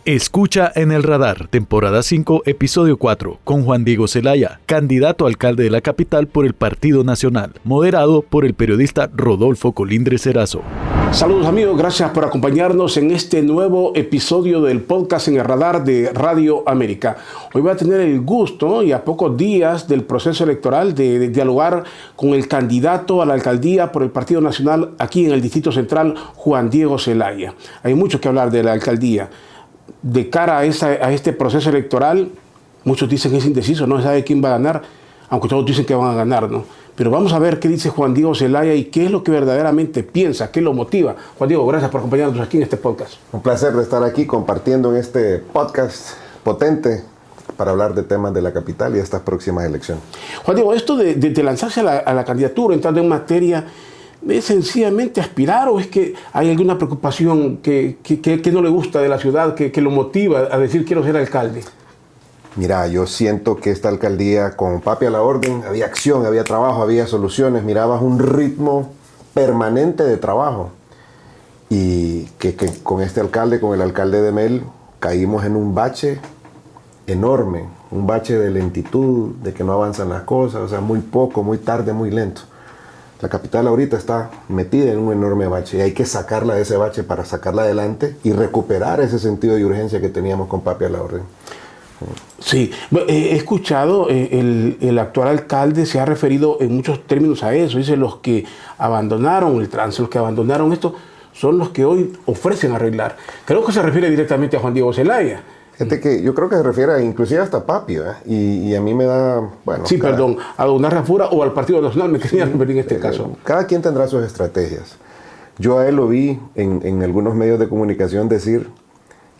Escucha en el radar, temporada 5, episodio 4, con Juan Diego Zelaya, candidato a alcalde de la capital por el Partido Nacional, moderado por el periodista Rodolfo Colindres Erazo. Saludos amigos, gracias por acompañarnos en este nuevo episodio del podcast en el radar de Radio América. Hoy voy a tener el gusto y a pocos días del proceso electoral de dialogar con el candidato a la alcaldía por el Partido Nacional aquí en el Distrito Central, Juan Diego Zelaya. Hay mucho que hablar de la alcaldía. De cara a este proceso electoral, muchos dicen que es indeciso, no se sabe quién va a ganar, aunque todos dicen que van a ganar, ¿no? Pero vamos a ver qué dice Juan Diego Zelaya y qué es lo que verdaderamente piensa, qué lo motiva. Juan Diego, gracias por acompañarnos aquí en este podcast. Un placer de estar aquí compartiendo en este podcast potente para hablar de temas de la capital y estas próximas elecciones. Juan Diego, esto de lanzarse a la candidatura, entrando en materia, ¿es sencillamente aspirar o es que hay alguna preocupación que no le gusta de la ciudad, que lo motiva a decir quiero ser alcalde? Mira, yo siento que esta alcaldía con papi a la orden, había acción, había trabajo, había soluciones, mirabas un ritmo permanente de trabajo. Y que con este alcalde, con el alcalde de Mel, caímos en un bache enorme, un bache de lentitud, de que no avanzan las cosas, o sea, muy poco, muy tarde, muy lento. La capital ahorita está metida en un enorme bache y hay que sacarla de ese bache para sacarla adelante y recuperar ese sentido de urgencia que teníamos con papi a la orden. Sí, he escuchado, el actual alcalde se ha referido en muchos términos a eso. Dice, los que abandonaron el tránsito, los que abandonaron esto, son los que hoy ofrecen arreglar. Creo que se refiere directamente a Juan Diego Zelaya. Gente que yo creo que se refiere inclusive hasta papi, ¿eh? Y a mí me da, bueno... Sí, perdón, a Don Rafura o al Partido Nacional me quería referir en este caso. Cada quien tendrá sus estrategias. Yo a él lo vi en algunos medios de comunicación decir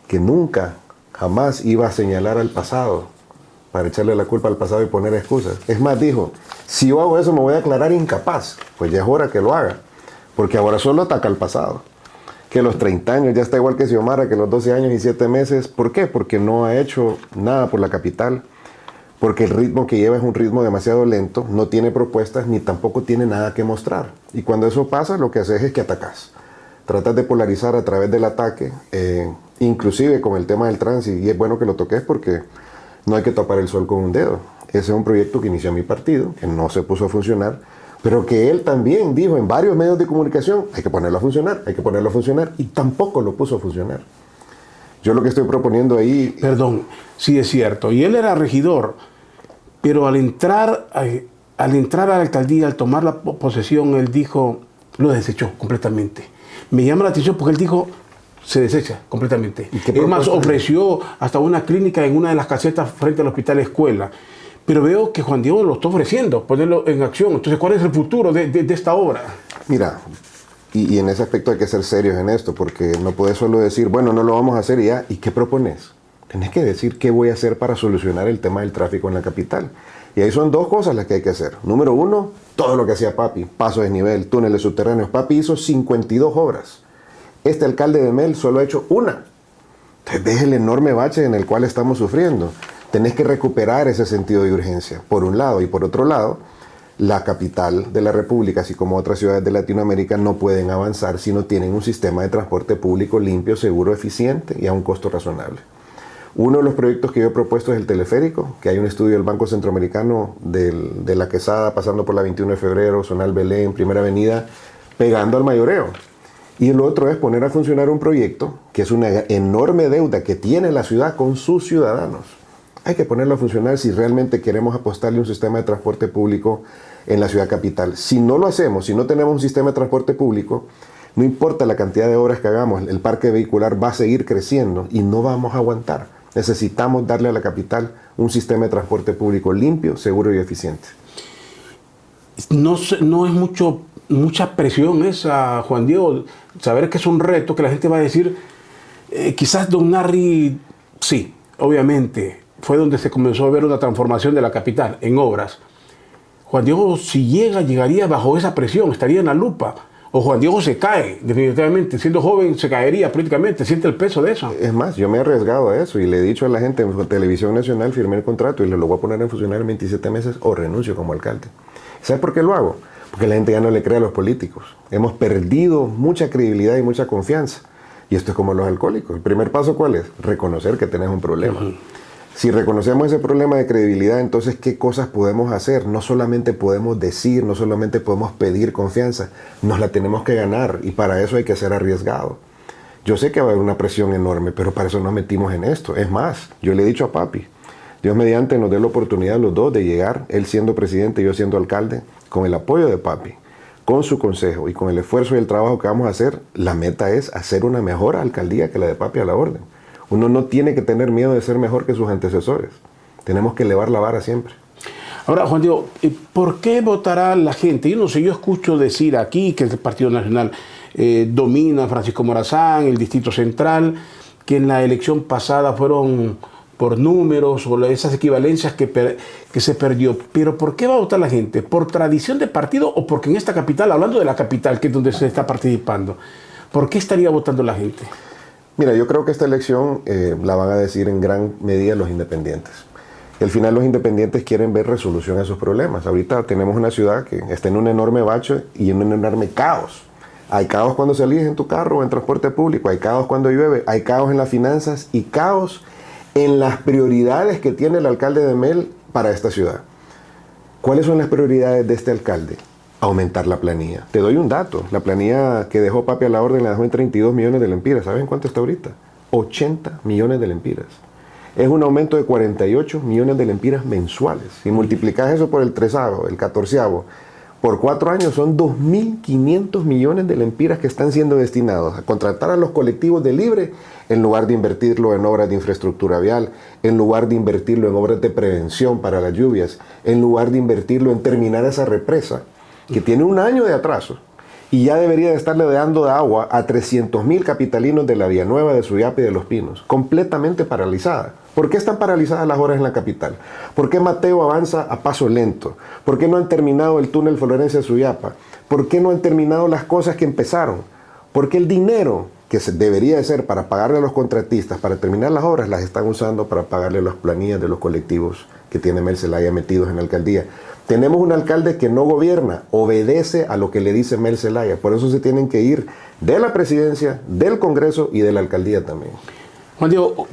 que nunca, jamás iba a señalar al pasado para echarle la culpa al pasado y poner excusas. Es más, dijo, si yo hago eso me voy a declarar incapaz. Pues ya es hora que lo haga, porque ahora solo ataca al pasado. Que los 30 años ya está igual que Xiomara, que los 12 años y 7 meses. ¿Por qué? Porque no ha hecho nada por la capital, porque el ritmo que lleva es un ritmo demasiado lento, no tiene propuestas ni tampoco tiene nada que mostrar. Y cuando eso pasa, lo que haces es que atacas. Tratas de polarizar a través del ataque, inclusive con el tema del tránsito, y es bueno que lo toques porque no hay que tapar el sol con un dedo. Ese es un proyecto que inició mi partido, que no se puso a funcionar, pero que él también dijo en varios medios de comunicación, hay que ponerlo a funcionar, y tampoco lo puso a funcionar. Yo lo que estoy proponiendo ahí... Perdón, sí es cierto, y él era regidor, pero al entrar a la alcaldía, al tomar la posesión, él dijo, lo desechó completamente. Me llama la atención porque él dijo, se desecha completamente. Es más, ofreció hasta una clínica en una de las casetas frente al hospital escuela. Pero veo que Juan Diego lo está ofreciendo, ponerlo en acción. Entonces, ¿cuál es el futuro de esta obra? Mira, y en ese aspecto hay que ser serios en esto, porque no puedes solo decir, bueno, no lo vamos a hacer y ya. ¿Y qué propones? Tienes que decir qué voy a hacer para solucionar el tema del tráfico en la capital. Y ahí son dos cosas las que hay que hacer. Número uno, todo lo que hacía papi, paso de desnivel, túneles subterráneos. Papi hizo 52 obras. Este alcalde de Mel solo ha hecho una. Entonces, ves el enorme bache en el cual estamos sufriendo. Tenés que recuperar ese sentido de urgencia, por un lado. Y por otro lado, la capital de la República, así como otras ciudades de Latinoamérica, no pueden avanzar si no tienen un sistema de transporte público limpio, seguro, eficiente y a un costo razonable. Uno de los proyectos que yo he propuesto es el teleférico, que hay un estudio del Banco Centroamericano de la Quesada, pasando por la 21 de febrero, Zonal Belén, Primera Avenida, pegando al Mayoreo. Y el otro es poner a funcionar un proyecto que es una enorme deuda que tiene la ciudad con sus ciudadanos. Hay que ponerlo a funcionar si realmente queremos apostarle un sistema de transporte público en la ciudad capital. Si no lo hacemos, si no tenemos un sistema de transporte público, no importa la cantidad de obras que hagamos, el parque vehicular va a seguir creciendo y no vamos a aguantar. Necesitamos darle a la capital un sistema de transporte público limpio, seguro y eficiente. No es mucha presión esa, Juan Diego, saber que es un reto, que la gente va a decir, quizás Don Narri, sí, obviamente, fue donde se comenzó a ver una transformación de la capital en obras. Juan Diego, si llegaría bajo esa presión, estaría en la lupa. O Juan Diego se cae, definitivamente. Siendo joven se caería políticamente, siente el peso de eso. Es más, yo me he arriesgado a eso y le he dicho a la gente en Televisión Nacional, firmé el contrato y lo voy a poner en funcionar en 27 meses o renuncio como alcalde. ¿Sabes por qué lo hago? Porque la gente ya no le cree a los políticos. Hemos perdido mucha credibilidad y mucha confianza. Y esto es como los alcohólicos. El primer paso, ¿cuál es? Reconocer que tenés un problema. Si reconocemos ese problema de credibilidad, entonces, ¿qué cosas podemos hacer? No solamente podemos decir, no solamente podemos pedir confianza, nos la tenemos que ganar, y para eso hay que ser arriesgado. Yo sé que va a haber una presión enorme, pero para eso nos metimos en esto. Es más, yo le he dicho a papi, Dios mediante nos dé la oportunidad a los dos de llegar, él siendo presidente y yo siendo alcalde, con el apoyo de papi, con su consejo y con el esfuerzo y el trabajo que vamos a hacer. La meta es hacer una mejor alcaldía que la de papi a la orden. Uno no tiene que tener miedo de ser mejor que sus antecesores. Tenemos que elevar la vara siempre. Ahora, Juan Diego, ¿por qué votará la gente? Yo no sé, yo escucho decir aquí que el Partido Nacional domina Francisco Morazán, el Distrito Central, que en la elección pasada fueron por números o esas equivalencias que se perdió. Pero ¿por qué va a votar la gente? ¿Por tradición de partido o porque en esta capital, hablando de la capital, que es donde se está participando, por qué estaría votando la gente? Mira, yo creo que esta elección la van a decidir en gran medida los independientes. Al final los independientes quieren ver resolución a sus problemas. Ahorita tenemos una ciudad que está en un enorme bache y en un enorme caos. Hay caos cuando salís en tu carro o en transporte público, hay caos cuando llueve, hay caos en las finanzas y caos en las prioridades que tiene el alcalde de Mel para esta ciudad. ¿Cuáles son las prioridades de este alcalde? Aumentar la planilla. Te doy un dato. La planilla que dejó papi a la orden la dejó en 32 millones de lempiras. ¿Saben cuánto está ahorita? 80 millones de lempiras. Es un aumento de 48 millones de lempiras mensuales. Si multiplicas eso por el 13avo, el 14avo, por 4 años son 2.500 millones de lempiras que están siendo destinados a contratar a los colectivos de libre en lugar de invertirlo en obras de infraestructura vial, en lugar de invertirlo en obras de prevención para las lluvias, en lugar de invertirlo en terminar esa represa que tiene un año de atraso y ya debería de estarle dando de agua a 300.000 capitalinos de la Villanueva, de Suyapa y de Los Pinos, completamente paralizada. ¿Por qué están paralizadas las obras en la capital? ¿Por qué Mateo avanza a paso lento? ¿Por qué no han terminado el túnel Florencia-Suyapa? ¿Por qué no han terminado las cosas que empezaron? Porque el dinero que debería de ser para pagarle a los contratistas, para terminar las obras, las están usando para pagarle las planillas de los colectivos que tiene Mel Zelaya metidos en la alcaldía. Tenemos un alcalde que no gobierna, obedece a lo que le dice Mel Zelaya. Por eso se tienen que ir de la presidencia, del Congreso y de la alcaldía también. Juan Diego,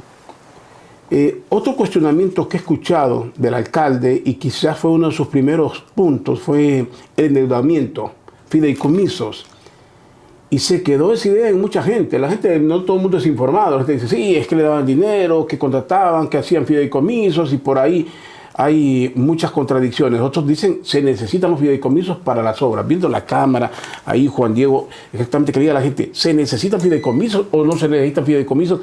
otro cuestionamiento que he escuchado del alcalde, y quizás fue uno de sus primeros puntos, fue el endeudamiento, fideicomisos. Y se quedó esa idea en mucha gente. La gente, no todo el mundo es informado. La gente dice, sí, es que le daban dinero, que contrataban, que hacían fideicomisos, y por ahí hay muchas contradicciones. Otros dicen, se necesitan los fideicomisos para las obras. Viendo la cámara, ahí Juan Diego, exactamente, que le diga a la gente, ¿se necesitan fideicomisos o no se necesitan fideicomisos?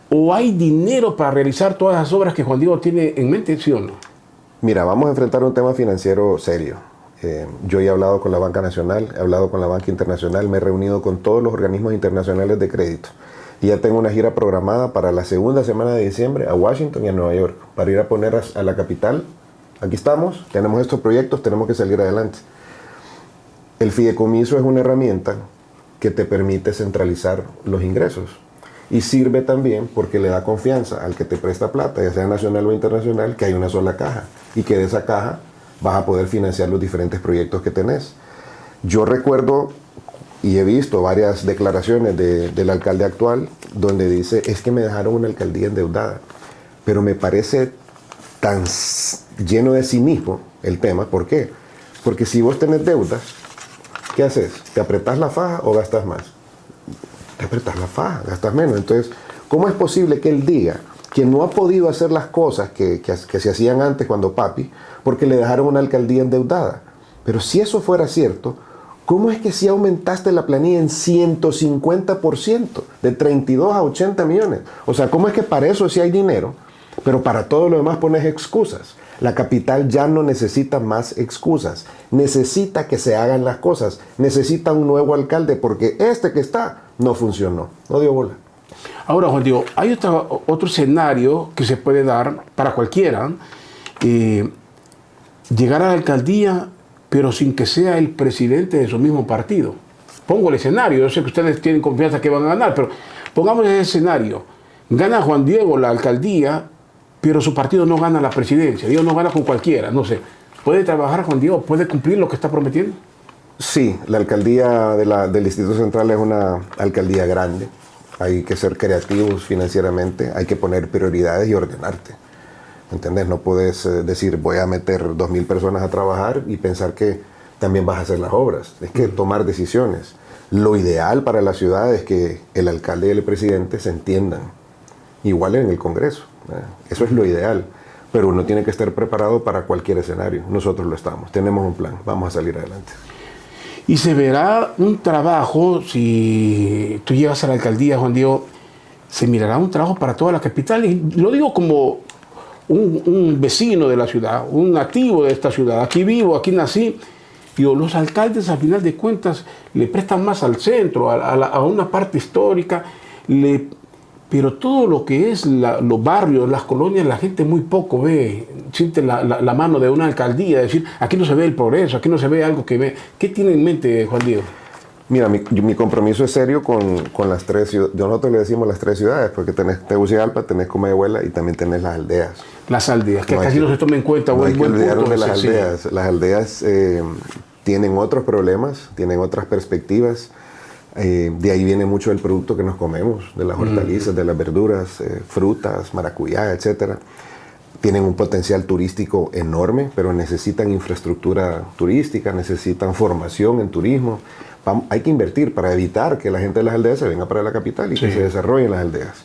¿O hay dinero para realizar todas las obras que Juan Diego tiene en mente, sí o no? Mira, vamos a enfrentar un tema financiero serio. Yo ya he hablado con la Banca Nacional, he hablado con la Banca Internacional, me he reunido con todos los organismos internacionales de crédito. Y ya tengo una gira programada para la segunda semana de diciembre a Washington y a Nueva York, para ir a poner a la capital. Aquí estamos, tenemos estos proyectos, tenemos que salir adelante. El fideicomiso es una herramienta que te permite centralizar los ingresos. Y sirve también porque le da confianza al que te presta plata, ya sea nacional o internacional, que hay una sola caja y que de esa caja vas a poder financiar los diferentes proyectos que tenés. Yo recuerdo y he visto varias declaraciones del alcalde actual donde dice, es que me dejaron una alcaldía endeudada. Pero me parece tan lleno de cinismo el tema. ¿Por qué? Porque si vos tenés deudas, ¿qué haces? ¿Te apretás la faja o gastas más? Te apretás la faja, gastas menos. Entonces, ¿cómo es posible que él diga que no ha podido hacer las cosas que se hacían antes cuando papi, porque le dejaron una alcaldía endeudada? Pero si eso fuera cierto, ¿cómo es que si aumentaste la planilla en 150%, de 32 a 80 millones? O sea, ¿cómo es que para eso sí hay dinero, pero para todo lo demás pones excusas? La capital ya no necesita más excusas, necesita que se hagan las cosas, necesita un nuevo alcalde, porque este que está no funcionó, no dio bola. Ahora, Juan Diego, hay otro escenario que se puede dar para cualquiera, llegar a la alcaldía, pero sin que sea el presidente de su mismo partido. Pongo el escenario, yo sé que ustedes tienen confianza que van a ganar, pero pongamos ese escenario. Gana Juan Diego la alcaldía, pero su partido no gana la presidencia. Dios no gana con cualquiera, no sé. ¿Puede trabajar Juan Diego? ¿Puede cumplir lo que está prometiendo? Sí, la alcaldía del Distrito Central es una alcaldía grande. hay que ser creativos financieramente, hay que poner prioridades y ordenarte. ¿Entendés? No puedes decir voy a meter 2,000 personas a trabajar y pensar que también vas a hacer las obras. Es que tomar decisiones. Lo ideal para la ciudad es que el alcalde y el presidente se entiendan, igual en el Congreso. Eso es lo ideal. Pero uno tiene que estar preparado para cualquier escenario. Nosotros lo estamos. Tenemos un plan. Vamos a salir adelante. Y se verá un trabajo, si tú llegas a la alcaldía, Juan Diego, se mirará un trabajo para toda la capital. Y lo digo como un vecino de la ciudad, un nativo de esta ciudad. Aquí vivo, aquí nací. Y los alcaldes, al final de cuentas, le prestan más al centro, a una parte histórica, pero todo lo que es los barrios, las colonias, la gente muy poco siente la mano de una alcaldía, es decir, aquí no se ve el progreso, aquí no se ve algo que ve. ¿Qué tiene en mente, Juan Diego? Mira, mi compromiso es serio con las 3 ciudades. Nosotros le decimos las 3 ciudades, porque tenés Tegucigalpa, tenés Comayagüela y también tenés las aldeas. Las aldeas, que casi no se toma en cuenta. No hay que olvidarnos de las aldeas. Sí. Las aldeas tienen otros problemas, tienen otras perspectivas. De ahí viene mucho el producto que nos comemos, de las hortalizas, de las verduras, frutas, maracuyá, etc. Tienen un potencial turístico enorme, pero necesitan infraestructura turística, necesitan formación en turismo. Hay que invertir para evitar que la gente de las aldeas se venga para la capital y que se desarrollen las aldeas.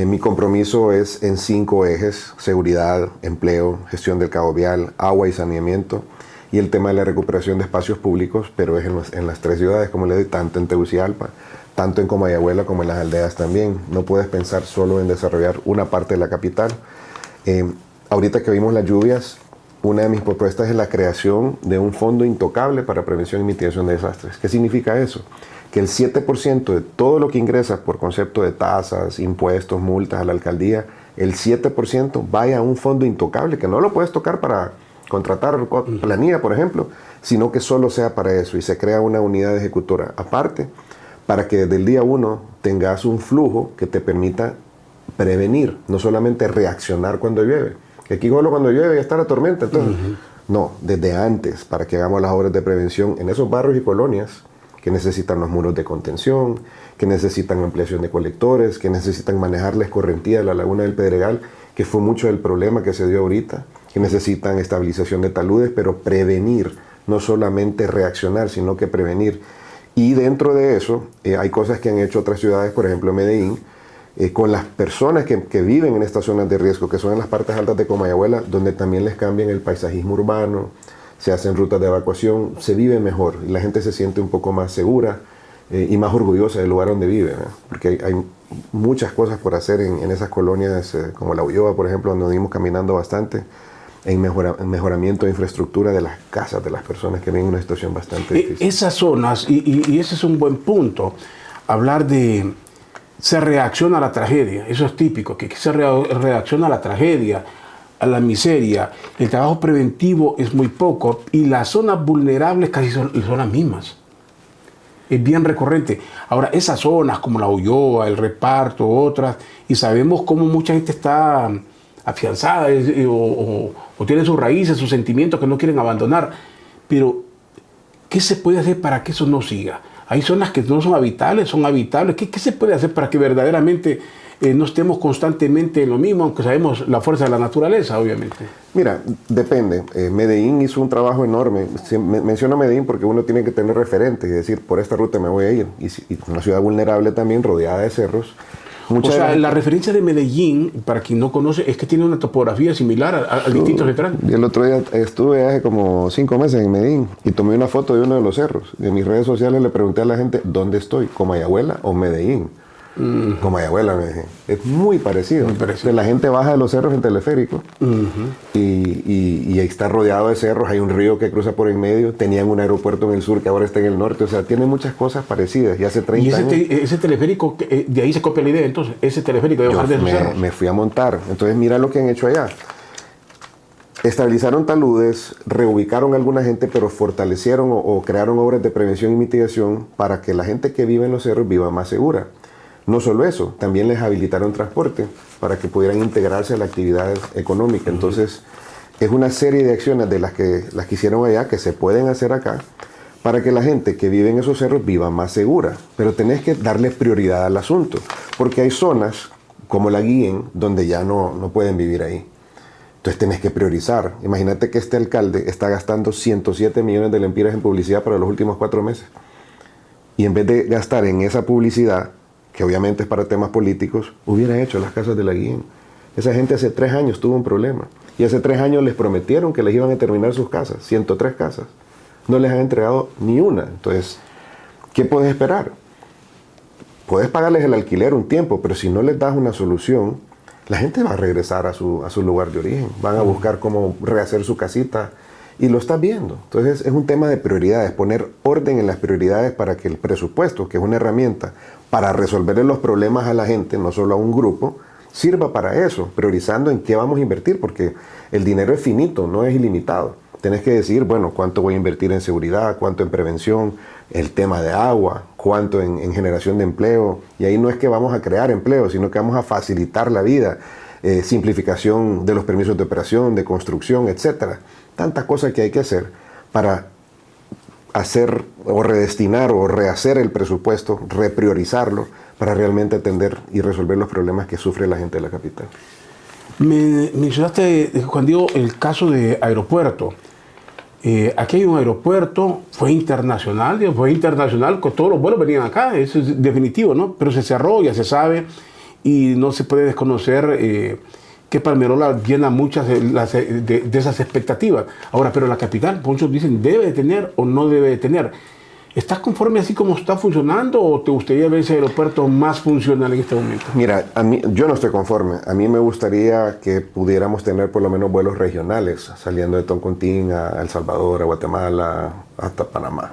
Mi compromiso es en 5 ejes: seguridad, empleo, gestión del cabo vial, agua y saneamiento, y el tema de la recuperación de espacios públicos, pero es en las 3 ciudades, como le digo, tanto en Tegucigalpa, tanto en Comayagüela como en las aldeas también. No puedes pensar solo en desarrollar una parte de la capital. Ahorita que vimos las lluvias, una de mis propuestas es la creación de un fondo intocable para prevención y mitigación de desastres. ¿Qué significa eso? Que el 7% de todo lo que ingresa por concepto de tasas, impuestos, multas a la alcaldía, el 7% vaya a un fondo intocable, que no lo puedes tocar para contratar planilla, por ejemplo, sino que solo sea para eso, y se crea una unidad ejecutora aparte para que desde el día 1 tengas un flujo que te permita prevenir, no solamente reaccionar cuando llueve. Aquí solo cuando llueve ya está la tormenta, entonces no, desde antes, para que hagamos las obras de prevención en esos barrios y colonias que necesitan los muros de contención, que necesitan ampliación de colectores, que necesitan manejar la escorrentía de la laguna del Pedregal, que fue mucho del problema que se dio ahorita, que necesitan estabilización de taludes, pero prevenir, no solamente reaccionar, sino que prevenir. Y dentro de eso hay cosas que han hecho otras ciudades, por ejemplo Medellín, con las personas que viven en estas zonas de riesgo, que son en las partes altas de Comayagüela, donde también les cambian el paisajismo urbano, se hacen rutas de evacuación, se vive mejor y la gente se siente un poco más segura y más orgullosa del lugar donde vive, ¿no? Porque hay muchas cosas por hacer en esas colonias, como La Ulloa, por ejemplo, donde venimos caminando bastante, en mejoramiento de infraestructura de las casas de las personas que viven en una situación bastante difícil. Esas zonas, y ese es un buen punto, hablar de se reacciona a la tragedia, eso es típico, que se reacciona a la tragedia, a la miseria. El trabajo preventivo es muy poco y las zonas vulnerables casi son las mismas. Es bien recurrente. Ahora, esas zonas como La Ulloa, El Reparto, otras, y sabemos cómo mucha gente está afianzada o tiene sus raíces, sus sentimientos que no quieren abandonar. Pero, ¿qué se puede hacer para que eso no siga? Hay zonas que no son habitables, son habitables. ¿Qué se puede hacer para que verdaderamente no estemos constantemente en lo mismo, aunque sabemos la fuerza de la naturaleza, obviamente? Mira, depende. Medellín hizo un trabajo enorme. Menciono Medellín porque uno tiene que tener referentes y decir, por esta ruta me voy a ir. Y una ciudad vulnerable también, rodeada de cerros. La referencia de Medellín, para quien no conoce, es que tiene una topografía similar al Distrito Central. El otro día estuve hace como 5 meses en Medellín y tomé una foto de uno de los cerros. En mis redes sociales le pregunté a la gente, ¿dónde estoy? ¿Comayagüela o Medellín? Comayagüela, me dije. Es muy parecido. Entonces, la gente baja de los cerros en teleférico y ahí está rodeado de cerros. Hay un río que cruza por en medio. Tenían un aeropuerto en el sur que ahora está en el norte. O sea, tiene muchas cosas parecidas. Y hace 30 años... ¿Y ese teleférico, de ahí se copia la idea entonces? Ese teleférico de bajar de esos cerros. Me fui a montar. Entonces, mira lo que han hecho allá. Estabilizaron taludes, reubicaron a alguna gente, pero fortalecieron o crearon obras de prevención y mitigación para que la gente que vive en los cerros viva más segura. No solo eso, también les habilitaron transporte para que pudieran integrarse a la actividad económica. Entonces, es una serie de acciones de las que hicieron allá que se pueden hacer acá para que la gente que vive en esos cerros viva más segura. Pero tenés que darle prioridad al asunto, porque hay zonas como la Guillén donde ya no pueden vivir ahí. Entonces tenés que priorizar. Imagínate que este alcalde está gastando 107 millones de lempiras en publicidad para los últimos 4 meses. Y en vez de gastar en esa publicidad, que obviamente es para temas políticos, hubiera hecho las casas de la Guillén. Esa gente hace 3 años tuvo un problema. Y hace 3 años les prometieron que les iban a terminar sus casas, 103 casas. No les han entregado ni una. Entonces, ¿qué puedes esperar? Puedes pagarles el alquiler un tiempo, pero si no les das una solución, la gente va a regresar a su lugar de origen. Van a buscar cómo rehacer su casita y lo estás viendo. Entonces, es un tema de prioridades, poner orden en las prioridades para que el presupuesto, que es una herramienta para resolverle los problemas a la gente, no solo a un grupo, sirva para eso, priorizando en qué vamos a invertir, porque el dinero es finito, no es ilimitado. Tenés que decir, bueno, cuánto voy a invertir en seguridad, cuánto en prevención, el tema de agua, cuánto en generación de empleo. Y ahí no es que vamos a crear empleo, sino que vamos a facilitar la vida, simplificación de los permisos de operación, de construcción, etcétera. Tantas cosas que hay que hacer para hacer o redestinar o rehacer el presupuesto, repriorizarlo, para realmente atender y resolver los problemas que sufre la gente de la capital. Me mencionaste, Juan Diego, el caso de aeropuerto. Aquí hay un aeropuerto, fue internacional, con todos los vuelos venían acá, eso es definitivo, ¿no? Pero se cerró, ya se sabe, y no se puede desconocer que Palmerola llena muchas de esas expectativas. Ahora, pero la capital, muchos dicen, ¿debe de tener o no debe de tener? ¿Estás conforme así como está funcionando o te gustaría ver ese aeropuerto más funcional en este momento? Mira, yo no estoy conforme. A mí me gustaría que pudiéramos tener por lo menos vuelos regionales, saliendo de Toncontín a El Salvador, a Guatemala, hasta Panamá.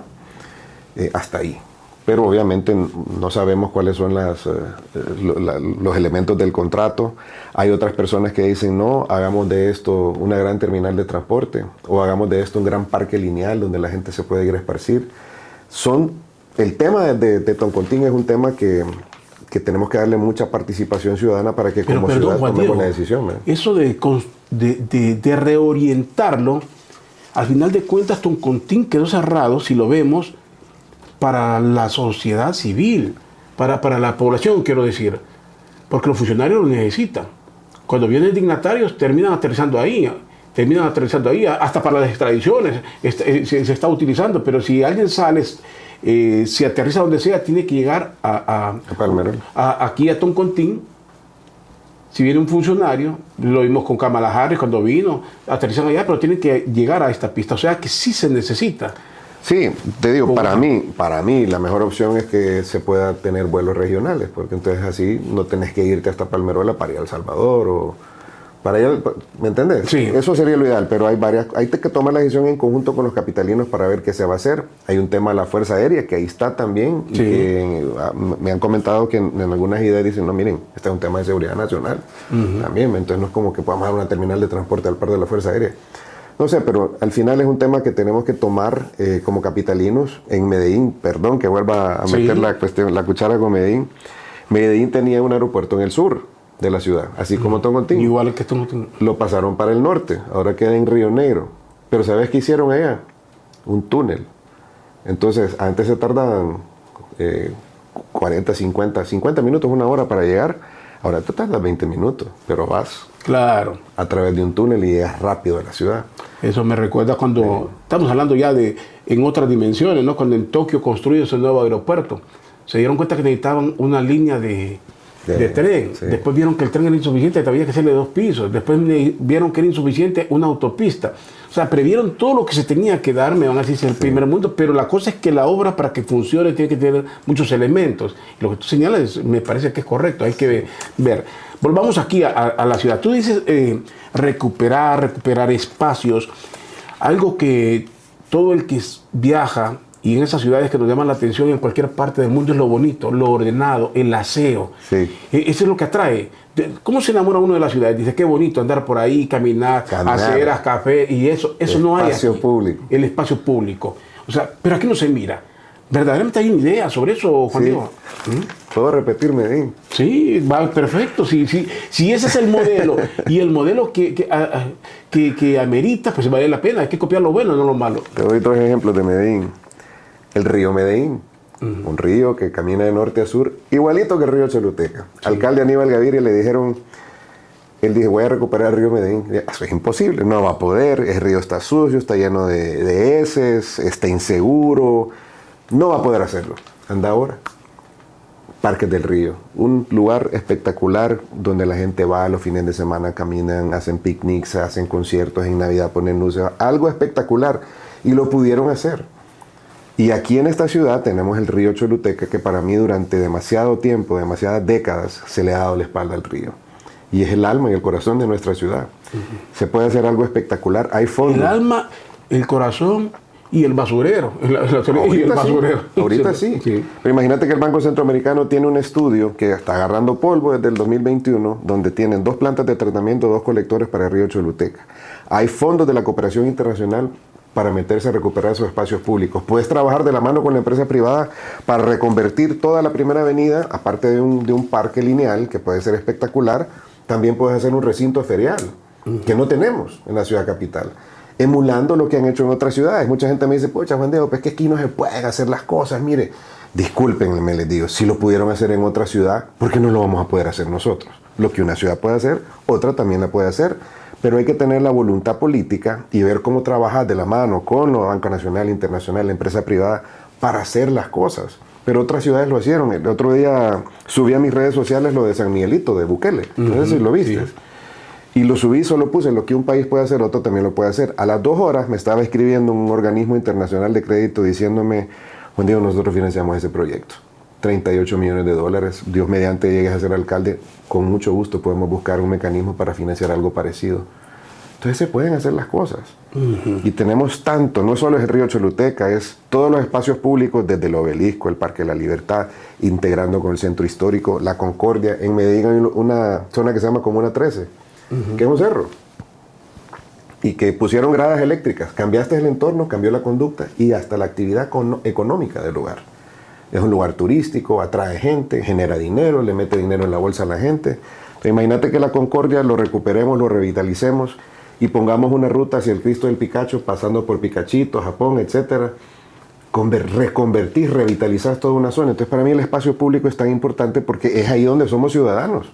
Hasta ahí. Pero obviamente no sabemos cuáles son los elementos del contrato. Hay otras personas que dicen, no, hagamos de esto una gran terminal de transporte o hagamos de esto un gran parque lineal donde la gente se puede ir a esparcir. El tema de Toncontín es un tema que tenemos que darle mucha participación ciudadana para que como ciudad tomemos la decisión. Eso de reorientarlo, al final de cuentas Toncontín quedó cerrado, si lo vemos, para la sociedad civil, para la población, quiero decir, porque los funcionarios lo necesitan. Cuando vienen dignatarios terminan aterrizando ahí, hasta para las extradiciones se está utilizando, pero si alguien sale, si aterriza donde sea, tiene que llegar aquí a Toncontín. Si viene un funcionario, lo vimos con Kamala Harris cuando vino, aterrizan allá, pero tienen que llegar a esta pista, o sea que sí se necesita. Sí, te digo, para mí la mejor opción es que se pueda tener vuelos regionales, porque entonces así no tenés que irte hasta Palmerola para ir a El Salvador o para allá, ¿me entendés? Sí. Eso sería lo ideal, pero hay que tomar la decisión en conjunto con los capitalinos para ver qué se va a hacer. Hay un tema de la Fuerza Aérea, que ahí está también, y que me han comentado que en algunas ideas dicen, no, miren, este es un tema de seguridad nacional también, entonces no es como que podamos dar una terminal de transporte al par de la Fuerza Aérea. No sé, pero al final es un tema que tenemos que tomar como capitalinos en Medellín. Perdón que vuelva a meter la cuchara con Medellín. Medellín tenía un aeropuerto en el sur de la ciudad, así como Toncontín. Igual que Toncontín. Lo pasaron para el norte, ahora queda en Río Negro. Pero ¿sabes qué hicieron allá? Un túnel. Entonces, antes se tardaban 40, 50 minutos, una hora para llegar. Ahora te tardas 20 minutos, pero vas a través de un túnel y llegas rápido a la ciudad. Eso me recuerda cuando estamos hablando ya en otras dimensiones, ¿no? Cuando en Tokio construyó ese nuevo aeropuerto, se dieron cuenta que necesitaban una línea de tren. Sí. Después vieron que el tren era insuficiente, había que hacerle 2 pisos. Después vieron que era insuficiente una autopista. O sea, previeron todo lo que se tenía que dar, me van a decir, es el primer mundo, pero la cosa es que la obra para que funcione tiene que tener muchos elementos. Y lo que tú señalas me parece que es correcto, hay que ver. Volvamos aquí a la ciudad. Tú dices recuperar espacios, algo que todo el que viaja y en esas ciudades que nos llaman la atención en cualquier parte del mundo es lo bonito, lo ordenado, el aseo. Sí. Eso es lo que atrae. ¿Cómo se enamora uno de la ciudad? Dice, qué bonito andar por ahí, caminar. Aceras, café, y eso no hay aquí. El espacio público. El espacio público. O sea, pero aquí no se mira. ¿Verdaderamente hay una idea sobre eso, Juan Diego? ¿Puedo repetir, Medellín? Sí, va perfecto. Si ese es el modelo y el modelo que amerita, pues vale la pena. Hay que copiar lo bueno, no lo malo. Te doy 2 ejemplos de Medellín. el río Medellín. Un río que camina de norte a sur, igualito que el río Choluteca. Sí. Alcalde Aníbal Gaviria le dijeron, él dijo, voy a recuperar el río Medellín. Eso es imposible, no va a poder, el río está sucio, está lleno de heces, está inseguro, no va a poder hacerlo. Anda ahora. Parques del Río, un lugar espectacular donde la gente va los fines de semana, caminan, hacen picnics, hacen conciertos en Navidad, ponen luces, algo espectacular, y lo pudieron hacer. Y aquí en esta ciudad tenemos el río Choluteca, que para mí durante demasiado tiempo, demasiadas décadas, se le ha dado la espalda al río. Y es el alma y el corazón de nuestra ciudad. Se puede hacer algo espectacular, hay fondos. El alma, el corazón y el basurero. Ahorita sí. Pero imagínate que el Banco Centroamericano tiene un estudio que está agarrando polvo desde el 2021, donde tienen 2 plantas de tratamiento, 2 colectores para el río Choluteca. Hay fondos de la cooperación internacional para meterse a recuperar esos espacios públicos. Puedes trabajar de la mano con la empresa privada para reconvertir toda la primera avenida, aparte de un parque lineal que puede ser espectacular, también puedes hacer un recinto ferial, que no tenemos en la ciudad capital, emulando lo que han hecho en otras ciudades. Mucha gente me dice, pocha, Juan Diego, pues es que aquí no se pueden hacer las cosas, mire. Discúlpenme, les digo, si lo pudieron hacer en otra ciudad, ¿por qué no lo vamos a poder hacer nosotros? Lo que una ciudad puede hacer, otra también la puede hacer. Pero hay que tener la voluntad política y ver cómo trabajar de la mano con la Banca Nacional, Internacional, la empresa privada, para hacer las cosas. Pero otras ciudades lo hicieron. El otro día subí a mis redes sociales lo de San Miguelito, de Bukele. No sé si lo viste. Sí. Y lo subí, solo puse lo que un país puede hacer, otro también lo puede hacer. A las 2 horas me estaba escribiendo un organismo internacional de crédito diciéndome, Juan Diego, nosotros financiamos ese proyecto. 38 millones de dólares. Dios mediante llegues a ser alcalde, con mucho gusto podemos buscar un mecanismo para financiar algo parecido. Entonces se pueden hacer las cosas. Y tenemos tanto, no solo es el río Choluteca, es todos los espacios públicos, desde el Obelisco, el Parque de la Libertad, integrando con el Centro Histórico, la Concordia. En Medellín hay una zona que se llama Comuna 13, que es un cerro. Y que pusieron gradas eléctricas. Cambiaste el entorno, cambió la conducta y hasta la actividad económica del lugar. Es un lugar turístico, atrae gente, genera dinero, le mete dinero en la bolsa a la gente. Entonces, imagínate que la Concordia lo recuperemos, lo revitalicemos y pongamos una ruta hacia el Cristo del Picacho, pasando por Picachito, Japón, etcétera. Reconvertir, revitalizar toda una zona. Entonces, para mí el espacio público es tan importante porque es ahí donde somos ciudadanos.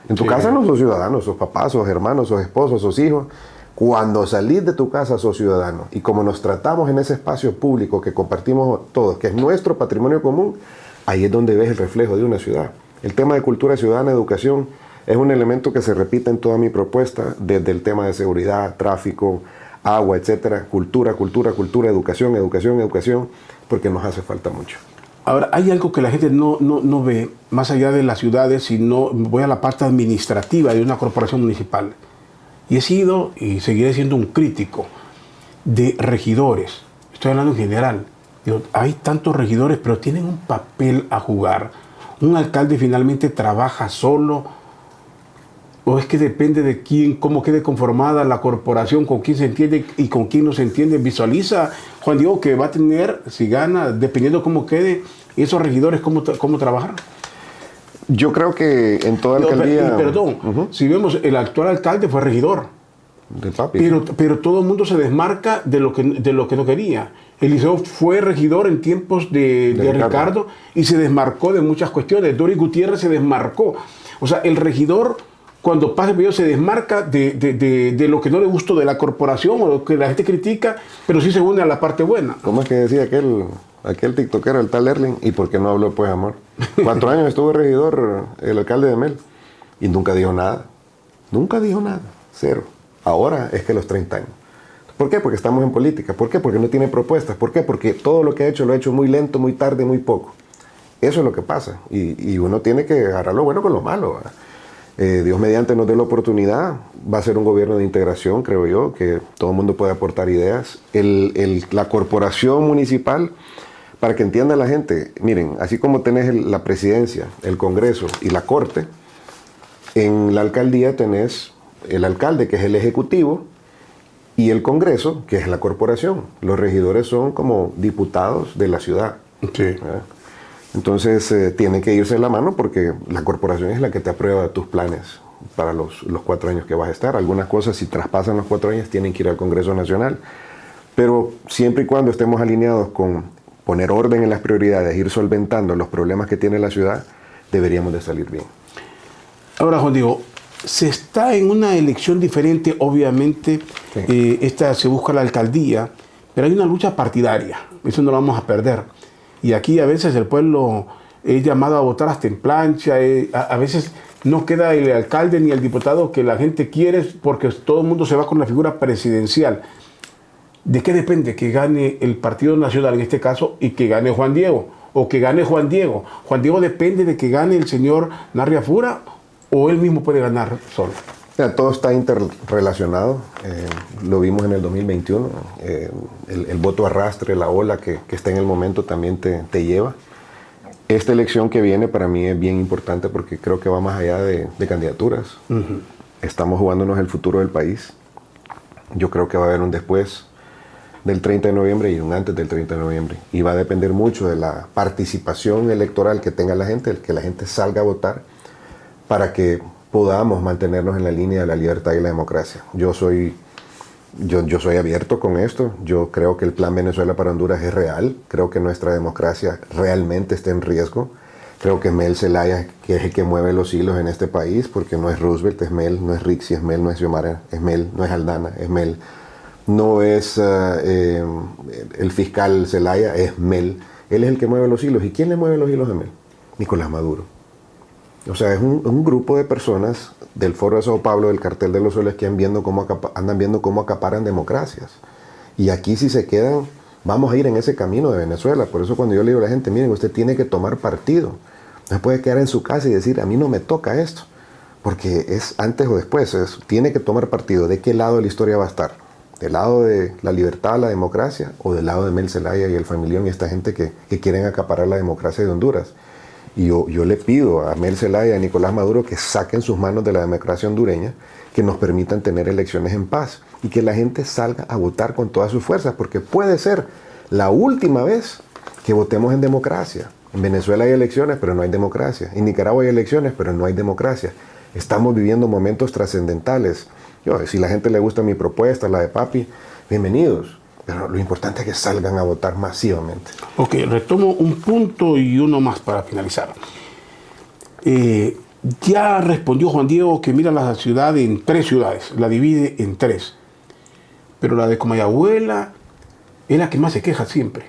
En tu casa no sos ciudadano, sos papás, sos hermanos, sos esposos, sos hijos. Cuando salís de tu casa sos ciudadano, y como nos tratamos en ese espacio público que compartimos todos, que es nuestro patrimonio común, ahí es donde ves el reflejo de una ciudad. El tema de cultura ciudadana, educación, es un elemento que se repite en toda mi propuesta, desde el tema de seguridad, tráfico, agua, etcétera, cultura, educación, porque nos hace falta mucho. Ahora, hay algo que la gente no ve, más allá de las ciudades, sino voy a la parte administrativa de una corporación municipal. Y he sido y seguiré siendo un crítico de regidores. Estoy hablando en general. Digo, hay tantos regidores, pero tienen un papel a jugar. ¿Un alcalde finalmente trabaja solo? ¿O es que depende de quién, cómo quede conformada la corporación, con quién se entiende y con quién no se entiende? Visualiza, Juan Diego, que va a tener, si gana, dependiendo cómo quede, esos regidores, cómo trabajar. Yo creo que en toda alcaldía... Perdón, si vemos, el actual alcalde fue regidor. De papi. Pero todo el mundo se desmarca de lo que no quería. Eliseo fue regidor en tiempos de Ricardo y se desmarcó de muchas cuestiones. Doris Gutiérrez se desmarcó. O sea, el regidor, cuando pasa el periodo, se desmarca de lo que no le gustó de la corporación o lo que la gente critica, pero sí se une a la parte buena. ¿Cómo es que decía aquel tiktokero, el tal Erling? ¿Y por qué no habló, pues, amor? 4 años estuvo regidor el alcalde de Mel y nunca dijo nada. Nunca dijo nada. 0. Ahora es que los 30 años. ¿Por qué? Porque estamos en política. ¿Por qué? Porque no tiene propuestas. ¿Por qué? Porque todo lo que ha hecho lo ha hecho muy lento, muy tarde, muy poco. Eso es lo que pasa. Y uno tiene que agarrar lo bueno con lo malo. Dios mediante nos dé la oportunidad. Va a ser un gobierno de integración, creo yo, que todo el mundo puede aportar ideas. La corporación municipal, para que entienda la gente, miren, así como tenés la presidencia, el Congreso y la Corte, en la alcaldía tenés el alcalde, que es el ejecutivo, y el Congreso, que es la corporación. Los regidores son como diputados de la ciudad. Sí. Entonces tiene que irse de la mano porque la corporación es la que te aprueba tus planes para los 4 años que vas a estar. Algunas cosas, si traspasan los 4 años, tienen que ir al Congreso Nacional. Pero siempre y cuando estemos alineados con poner orden en las prioridades, ir solventando los problemas que tiene la ciudad, deberíamos de salir bien. Ahora, Juan Diego, se está en una elección diferente, obviamente, sí. Esta se busca la alcaldía, pero hay una lucha partidaria, eso no lo vamos a perder. Y aquí a veces el pueblo es llamado a votar hasta en plancha, a veces no queda el alcalde ni el diputado que la gente quiere porque todo el mundo se va con la figura presidencial. ¿De qué depende que gane el Partido Nacional en este caso y que gane Juan Diego? O que gane Juan Diego. ¿Juan Diego depende de que gane el señor Narria Fura o él mismo puede ganar solo? Todo está interrelacionado, lo vimos en el 2021, el voto arrastre, la ola que está en el momento también te lleva. Esta elección que viene para mí es bien importante porque creo que va más allá de candidaturas. Uh-huh. Estamos jugándonos el futuro del país. Yo creo que va a haber un después del 30 de noviembre y un antes del 30 de noviembre. Y va a depender mucho de la participación electoral que tenga la gente, el que la gente salga a votar para que podamos mantenernos en la línea de la libertad y la democracia. Yo soy abierto con esto. Yo creo que el plan Venezuela para Honduras es real. Creo que nuestra democracia realmente está en riesgo. Creo que Mel Zelaya, que es el que mueve los hilos en este país, porque no es Roosevelt, es Mel, no es Rixi, es Mel, no es Xiomara, es Mel, no es Aldana, es Mel. No es el fiscal Zelaya, es Mel. Él es el que mueve los hilos. ¿Y quién le mueve los hilos a Mel? Nicolás Maduro. O sea, es un grupo de personas del Foro de Sao Paulo, del Cartel de los Soles, que andan viendo cómo acaparan democracias. Y aquí si se quedan, vamos a ir en ese camino de Venezuela. Por eso cuando yo le digo a la gente, miren, usted tiene que tomar partido. No se puede quedar en su casa y decir, a mí no me toca esto. Porque es antes o después, tiene que tomar partido. ¿De qué lado de la historia va a estar? ¿Del lado de la libertad, la democracia? ¿O del lado de Mel Zelaya y el familión y esta gente que quieren acaparar la democracia de Honduras? Y yo le pido a Mel Zelaya y a Nicolás Maduro que saquen sus manos de la democracia hondureña, que nos permitan tener elecciones en paz y que la gente salga a votar con todas sus fuerzas, porque puede ser la última vez que votemos en democracia. En Venezuela hay elecciones, pero no hay democracia. En Nicaragua hay elecciones, pero no hay democracia. Estamos viviendo momentos trascendentales. Si la gente le gusta mi propuesta, la de Papi, bienvenidos. Pero lo importante es que salgan a votar masivamente. Ok, retomo un punto y uno más para finalizar. Ya respondió Juan Diego que mira la ciudad en 3 ciudades, la divide en 3. Pero la de Comayagüela es la que más se queja siempre.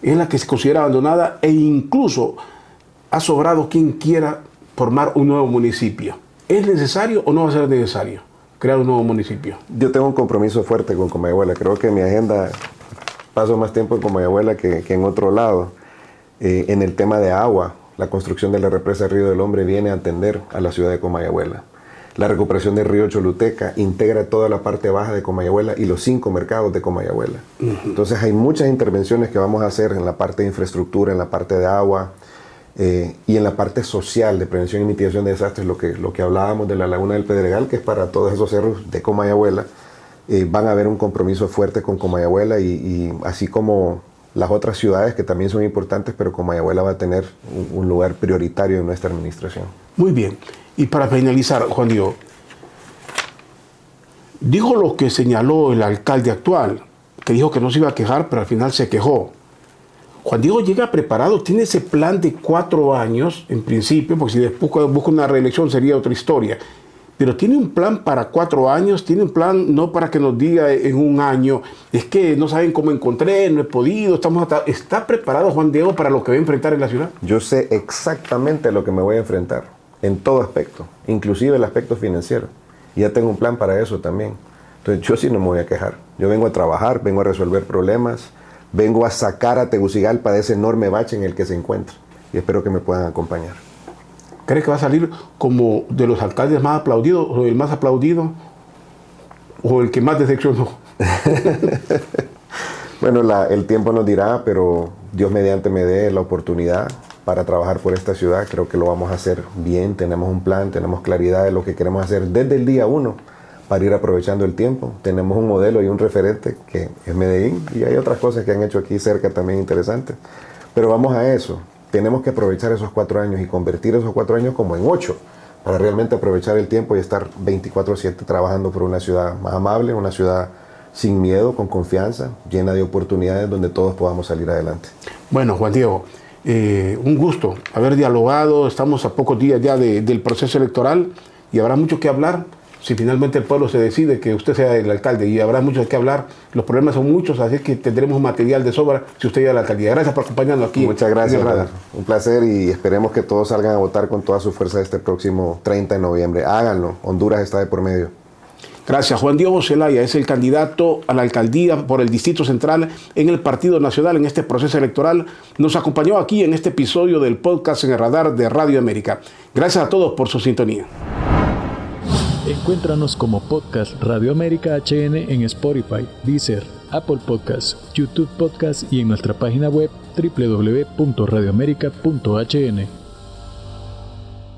Es la que se considera abandonada e incluso ha sobrado quien quiera formar un nuevo municipio. ¿Es necesario o no va a ser necesario crear un nuevo municipio? Yo tengo un compromiso fuerte con Comayagüela. Creo que en mi agenda paso más tiempo en Comayagüela que en otro lado. En el tema de agua, la construcción de la represa Río del Hombre viene a atender a la ciudad de Comayagüela. La recuperación del río Choluteca integra toda la parte baja de Comayagüela y los 5 mercados de Comayagüela. Uh-huh. Entonces hay muchas intervenciones que vamos a hacer en la parte de infraestructura, en la parte de agua, y en la parte social de prevención y mitigación de desastres, lo que hablábamos de la Laguna del Pedregal, que es para todos esos cerros de Comayagüela, van a haber un compromiso fuerte con Comayagüela y así como las otras ciudades que también son importantes, pero Comayagüela va a tener un lugar prioritario en nuestra administración. Muy bien. Y para finalizar, Juan Diego, dijo lo que señaló el alcalde actual, que dijo que no se iba a quejar, pero al final se quejó. Juan Diego llega preparado, tiene ese plan de 4 años, en principio, porque si después busca una reelección sería otra historia. Pero tiene un plan para 4 años, tiene un plan no para que nos diga en un año, es que no saben cómo encontré, no he podido, ¿Está preparado Juan Diego para lo que va a enfrentar en la ciudad? Yo sé exactamente lo que me voy a enfrentar, en todo aspecto, inclusive el aspecto financiero. Y ya tengo un plan para eso también. Entonces yo sí no me voy a quejar. Yo vengo a trabajar, vengo a resolver problemas, vengo a sacar a Tegucigalpa de ese enorme bache en el que se encuentra. Y espero que me puedan acompañar. ¿Crees que va a salir como de los alcaldes más aplaudidos, o el más aplaudido, o el que más decepcionó? Bueno, el tiempo nos dirá, pero Dios mediante me dé la oportunidad para trabajar por esta ciudad. Creo que lo vamos a hacer bien, tenemos un plan, tenemos claridad de lo que queremos hacer desde el día 1 para ir aprovechando el tiempo. Tenemos un modelo y un referente que es Medellín y hay otras cosas que han hecho aquí cerca también interesantes. Pero vamos a eso. Tenemos que aprovechar esos 4 años y convertir esos 4 años como en 8 para realmente aprovechar el tiempo y estar 24/7 trabajando por una ciudad más amable, una ciudad sin miedo, con confianza, llena de oportunidades donde todos podamos salir adelante. Bueno, Juan Diego, un gusto haber dialogado. Estamos a pocos días ya del proceso electoral y habrá mucho que hablar. Si finalmente el pueblo se decide que usted sea el alcalde, y habrá mucho que hablar, los problemas son muchos, así que tendremos material de sobra si usted llega a la alcaldía. Gracias por acompañarnos aquí. Muchas gracias. En el radar. Un placer y esperemos que todos salgan a votar con toda su fuerza este próximo 30 de noviembre. Háganlo, Honduras está de por medio. Gracias. Juan Diego Zelaya es el candidato a la alcaldía por el Distrito Central en el Partido Nacional en este proceso electoral. Nos acompañó aquí en este episodio del podcast en el radar de Radio América. Gracias a todos por su sintonía. Encuéntranos como Podcast Radio América HN en Spotify, Deezer, Apple Podcasts, YouTube Podcasts y en nuestra página web www.radioamerica.hn.